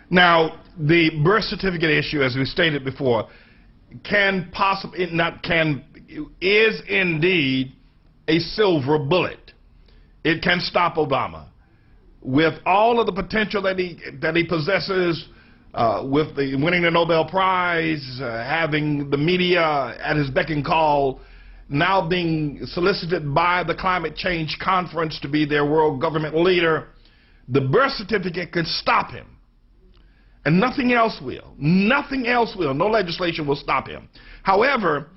Now, the birth certificate issue, as we stated before, is indeed a silver bullet. It can stop Obama. With all of the potential that he possesses, with the winning the Nobel Prize, having the media at his beck and call, now being solicited by the Climate Change Conference to be their world government leader, the birth certificate can stop him. And nothing else will. Nothing else will. No legislation will stop him. However,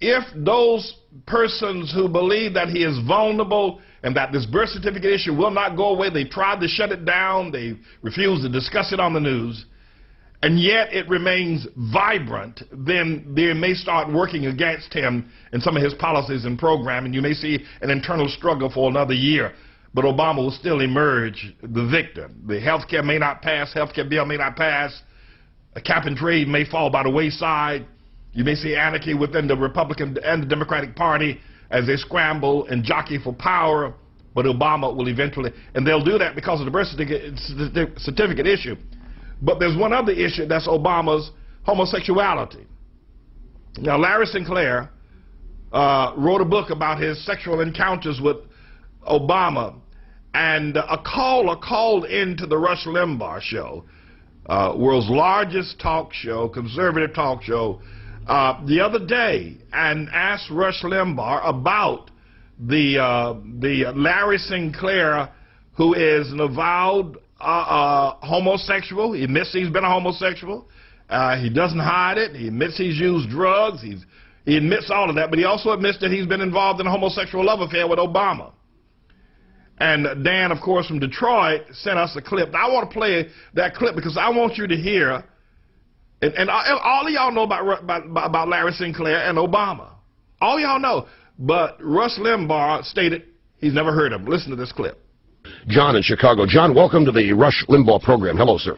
if those persons who believe that he is vulnerable and that this birth certificate issue will not go away, they tried to shut it down, they refused to discuss it on the news, and yet it remains vibrant, then they may start working against him in some of his policies and program, and you may see an internal struggle for another year. But Obama will still emerge the victor. The health care may not pass, health care bill may not pass, a cap and trade may fall by the wayside. You may see anarchy within the Republican and the Democratic Party as they scramble and jockey for power, but Obama will eventually, and they'll do that because of the birth certificate issue. But there's one other issue, that's Obama's homosexuality. Now, Larry Sinclair wrote a book about his sexual encounters with Obama, and a caller called into the Rush Limbaugh show, world's largest talk show, conservative talk show, the other day, and asked Rush Limbaugh about the Larry Sinclair, who is an avowed homosexual. He admits he's been a homosexual. He doesn't hide it. He admits he's used drugs. He admits all of that, but he also admits that he's been involved in a homosexual love affair with Obama. And Dan, of course, from Detroit, sent us a clip. I want to play that clip because I want you to hear, and all of y'all know about Larry Sinclair and Obama. All y'all know. But Rush Limbaugh stated he's never heard of him. Listen to this clip. John in Chicago. John, welcome to the Rush Limbaugh program. Hello, sir.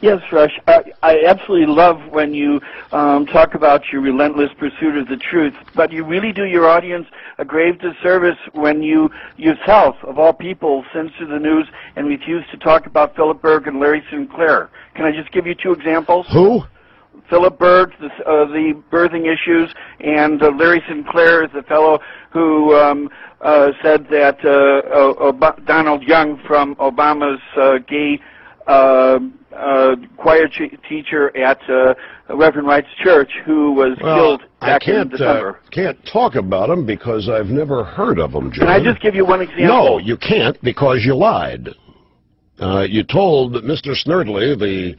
Yes, Rush. I absolutely love when you talk about your relentless pursuit of the truth, but you really do your audience a grave disservice when you yourself, of all people, censor the news and refuse to talk about Philip Berg and Larry Sinclair. Can I just give you two examples? Who? Philip Berg, the birthing issues, and Larry Sinclair is the fellow who said that Donald Young from Obama's gay choir teacher at Reverend Wright's church, who was killed back in December. I can't talk about him because I've never heard of him, John. Can I just give you one example? No, you can't, because you lied. You told Mr. Snerdley, the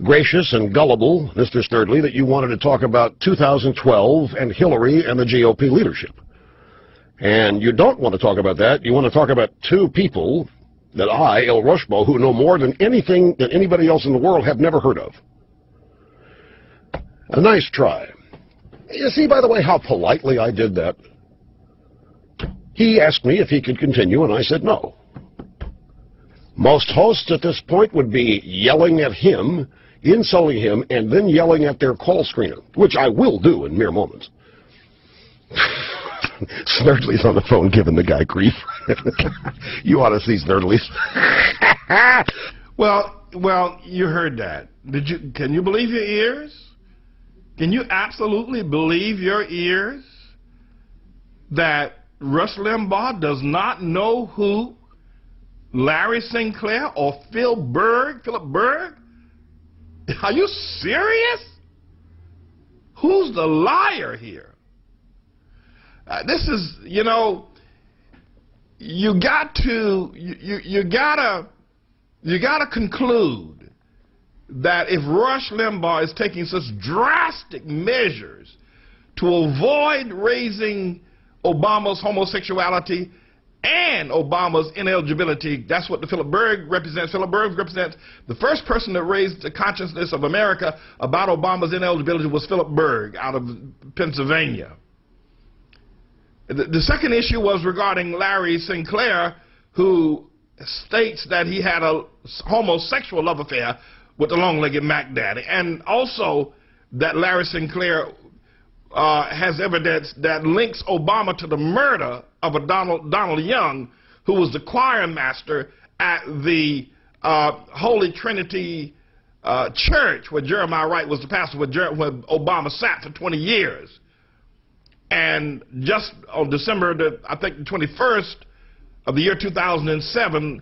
gracious and gullible Mr. Snerdley, that you wanted to talk about 2012 and Hillary and the GOP leadership. And you don't want to talk about that. You want to talk about two people that I, El Rushmo, who know more than anything that anybody else in the world, have never heard of. A nice try. You see, by the way, how politely I did that? He asked me if he could continue, and I said no. Most hosts at this point would be yelling at him, insulting him, and then yelling at their call screener, which I will do in mere moments. Snerdley's on the phone giving the guy grief. You ought to see Snerdley's. Well, you heard that. Can you believe your ears? Can you absolutely believe your ears that Rush Limbaugh does not know who Larry Sinclair or Philip Berg? Are you serious? Who's the liar here? This is, you know, you gotta conclude that if Rush Limbaugh is taking such drastic measures to avoid raising Obama's homosexuality and Obama's ineligibility, that's what the Philip Berg represents. Philip Berg represents the first person that raised the consciousness of America about Obama's ineligibility was Philip Berg out of Pennsylvania. The second issue was regarding Larry Sinclair, who states that he had a homosexual love affair with the long-legged Mac Daddy, and also that Larry Sinclair has evidence that links Obama to the murder of a Donald Young, who was the choir master at the Holy Trinity Church, where Jeremiah Wright was the pastor, where Obama sat for 20 years. And just on December, I think the 21st of the year 2007,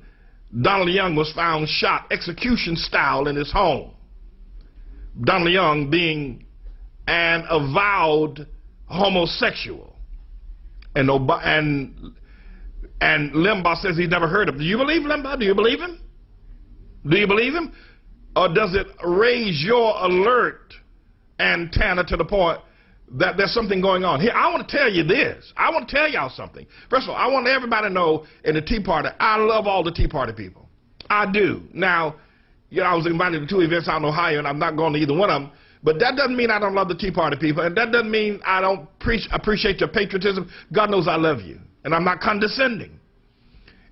Donald Young was found shot execution style in his home. Donald Young being an avowed homosexual. And Limbaugh says he's never heard of him. Do you believe Limbaugh? Do you believe him? Do you believe him? Or does it raise your alert antenna to the point that there's something going on? Here, I want to tell you this. I want to tell y'all something. First of all, I want everybody to know in the Tea Party, I love all the Tea Party people. I do. Now, you know, I was invited to 2 events out in Ohio, and I'm not going to either one of them. But that doesn't mean I don't love the Tea Party people, and that doesn't mean I don't appreciate your patriotism. God knows I love you, and I'm not condescending.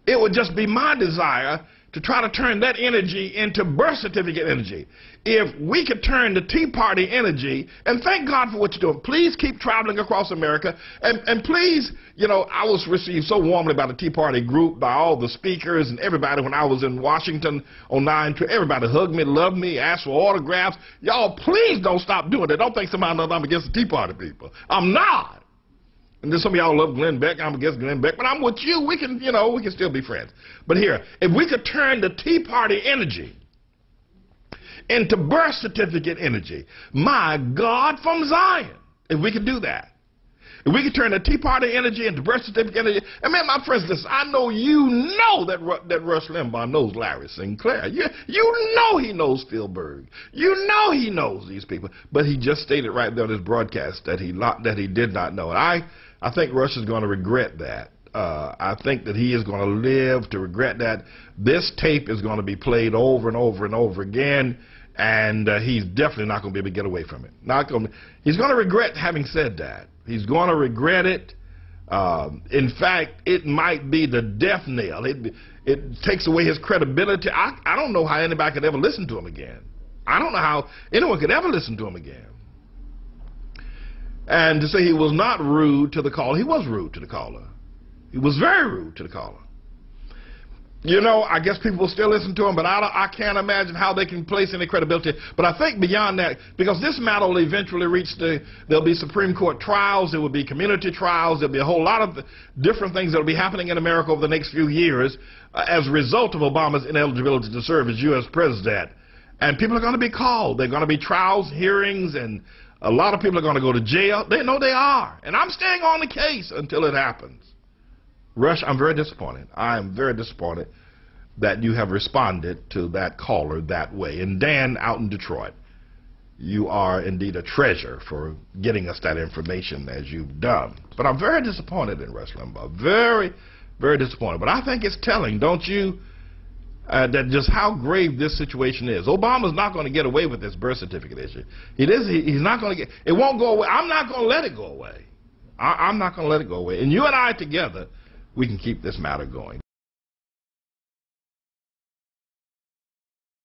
It would just be my desire to try to turn that energy into birth certificate energy. If we could turn the Tea Party energy, and thank God for what you're doing. Please keep traveling across America, and please, you know, I was received so warmly by the Tea Party group, by all the speakers and everybody when I was in Washington on 9/2. Everybody hugged me, loved me, asked for autographs. Y'all, please don't stop doing it. Don't think somehow or I'm against the Tea Party people. I'm not. And then some of y'all love Glenn Beck. I'm against Glenn Beck, but I'm with you. We can, you know, we can still be friends. But here, if we could turn the Tea Party energy into birth certificate energy, my God from Zion, if we could do that. If we could turn the Tea Party energy into birth certificate energy, and man, my friends, listen, I know you know that Rush Limbaugh knows Larry Sinclair. You know he knows Phil Berg. You know he knows these people. But he just stated right there on his broadcast that he did not know. And I think Rush is going to regret that. I think that he is going to live to regret that. This tape is going to be played over and over and over again, and he's definitely not going to be able to get away from it. He's going to regret having said that. He's going to regret it. In fact, it might be the death knell. It takes away his credibility. I don't know how anybody could ever listen to him again. I don't know how anyone could ever listen to him again. And to say he was not rude to the caller, he was rude to the caller. He was very rude to the caller. You know, I guess people will still listen to him, but I can't imagine how they can place any credibility. But I think beyond that, because this matter will eventually reach there'll be Supreme Court trials, there will be community trials, there'll be a whole lot of different things that will be happening in America over the next few years as a result of Obama's ineligibility to serve as U.S. president. And people are going to be called. There are going to be trials, hearings, and a lot of people are going to go to jail. They know they are. And I'm staying on the case until it happens. Rush, I'm very disappointed. I am very disappointed that you have responded to that caller that way. And Dan, out in Detroit, you are indeed a treasure for getting us that information as you've done. But I'm very disappointed in Rush Limbaugh. Very, very disappointed. But I think it's telling, don't you, that just how grave this situation is. Obama's not going to get away with this birth certificate issue. He's not going to get, it won't go away. I'm not going to let it go away. I'm not going to let it go away. And you and I together, we can keep this matter going.